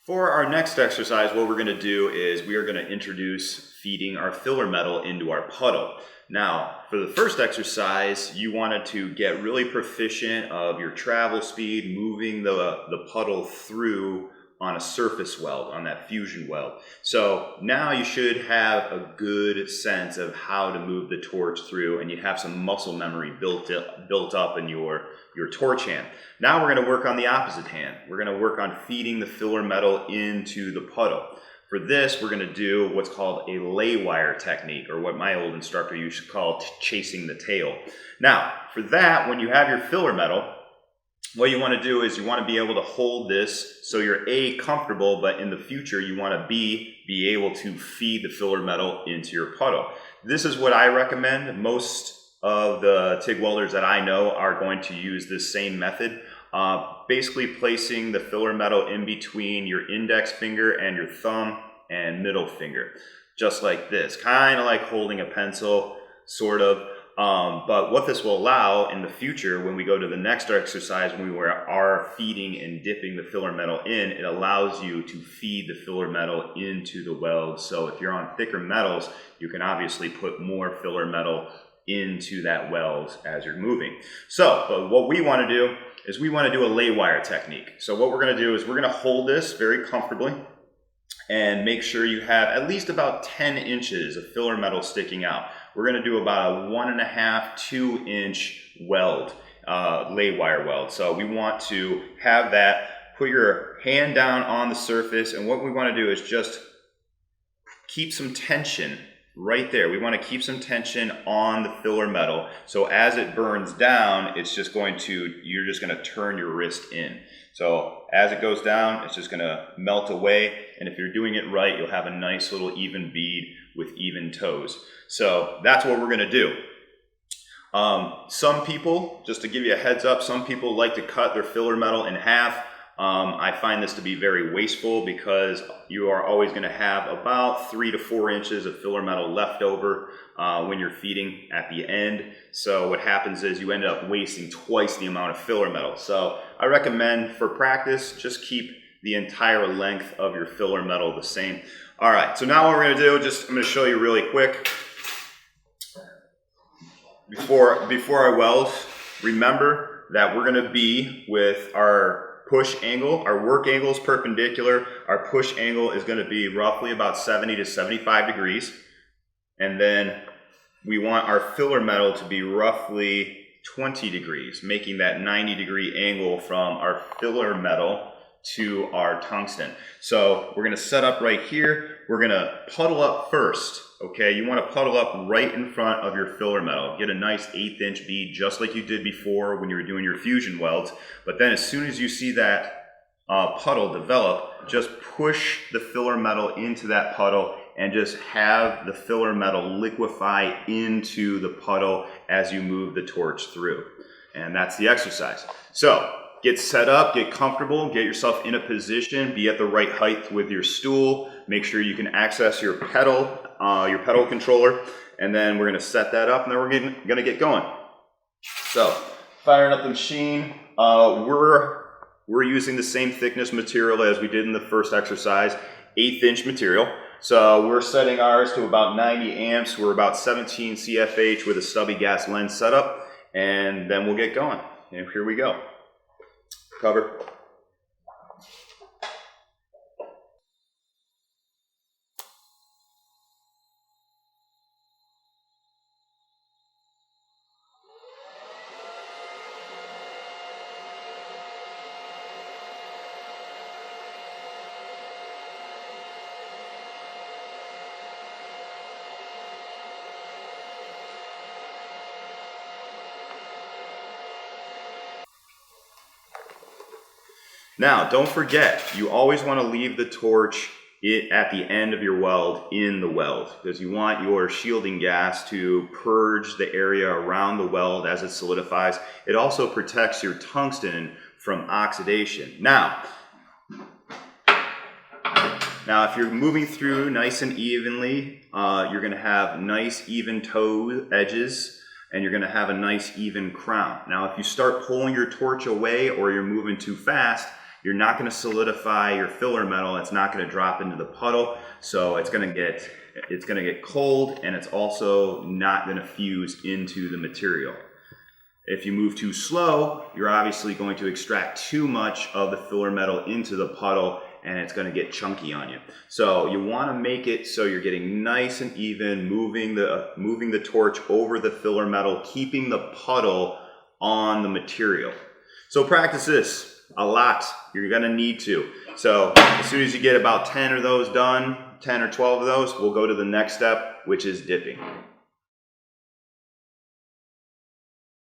For our next exercise, what we're going to do is we are going to introduce feeding our filler metal into our puddle. Now, for the first exercise, you wanted to get really proficient of your travel speed, moving the puddle through on a surface weld, on that fusion weld. So now you should have a good sense of how to move the torch through, and you have some muscle memory built up in your torch hand. Now we're going to work on the opposite hand. We're going to work on feeding the filler metal into the puddle. For this, we're going to do what's called a lay wire technique, or what my old instructor used to call chasing the tail. Now, for that, when you have your filler metal, what you want to do is you want to be able to hold this so you're comfortable, but in the future you want to be able to feed the filler metal into your puddle. This is what I recommend. Most of the TIG welders that I know are going to use this same method. Basically placing the filler metal in between your index finger and your thumb and middle finger, just like this, kind of like holding a pencil, sort of. But what this will allow in the future, when we go to the next exercise, when we are feeding and dipping the filler metal in, it allows you to feed the filler metal into the weld. So if you're on thicker metals, you can obviously put more filler metal into that weld as you're moving. But what we want to do is we want to do a lay wire technique. So what we're going to do is we're going to hold this very comfortably and make sure you have at least about 10 inches of filler metal sticking out. We're going to do about a 1.5 to 2 inch weld, lay wire weld. So we want to have that, put your hand down on the surface, and what we want to do is just keep some tension right there. We want to keep some tension on the filler metal. So as it burns down, you're just going to turn your wrist in. So as it goes down, it's just going to melt away. And if you're doing it right, you'll have a nice little even bead with even toes. So that's what we're going to do. Some people, just to give you a heads up, some people like to cut their filler metal in half. I find this to be very wasteful because you are always going to have about 3 to 4 inches of filler metal left over when you're feeding at the end. So what happens is you end up wasting twice the amount of filler metal. So I recommend, for practice, just keep the entire length of your filler metal the same. All right, so now what we're going to do, I'm going to show you really quick. Before I weld, remember that we're going to be with our push angle. Our work angle is perpendicular. Our push angle is going to be roughly about 70 to 75 degrees. And then we want our filler metal to be roughly 20 degrees, making that 90-degree angle from our filler metal to our tungsten. So we're going to set up right here. We're going to puddle up first. Okay, you want to puddle up right in front of your filler metal. Get a nice 1/8 inch bead, just like you did before when you were doing your fusion welds. But then as soon as you see that puddle develop, just push the filler metal into that puddle and just have the filler metal liquefy into the puddle as you move the torch through. And that's the exercise. So get set up, get comfortable, get yourself in a position, be at the right height with your stool, make sure you can access your pedal controller, and then we're going to set that up, and then we're going to get going. So firing up the machine, we're using the same thickness material as we did in the first exercise, 1/8 inch material. So we're setting ours to about 90 amps. We're about 17 CFH with a stubby gas lens setup, and then we'll get going. And here we go. Cover. Now, don't forget, you always want to leave the torch at the end of your weld in the weld, because you want your shielding gas to purge the area around the weld as it solidifies. It also protects your tungsten from oxidation. Now, if you're moving through nice and evenly, you're going to have nice even toe edges, and you're going to have a nice even crown. Now, if you start pulling your torch away or you're moving too fast, you're not going to solidify your filler metal. It's not going to drop into the puddle, so it's going to get cold, and it's also not going to fuse into the material. If you move too slow, you're obviously going to extract too much of the filler metal into the puddle, and it's going to get chunky on you. So you want to make it so you're getting nice and even, moving the torch over the filler metal, keeping the puddle on the material. So practice this a lot. You're going to need to. So as soon as you get about 10 of those done, 10 or 12 of those, we'll go to the next step, which is dipping.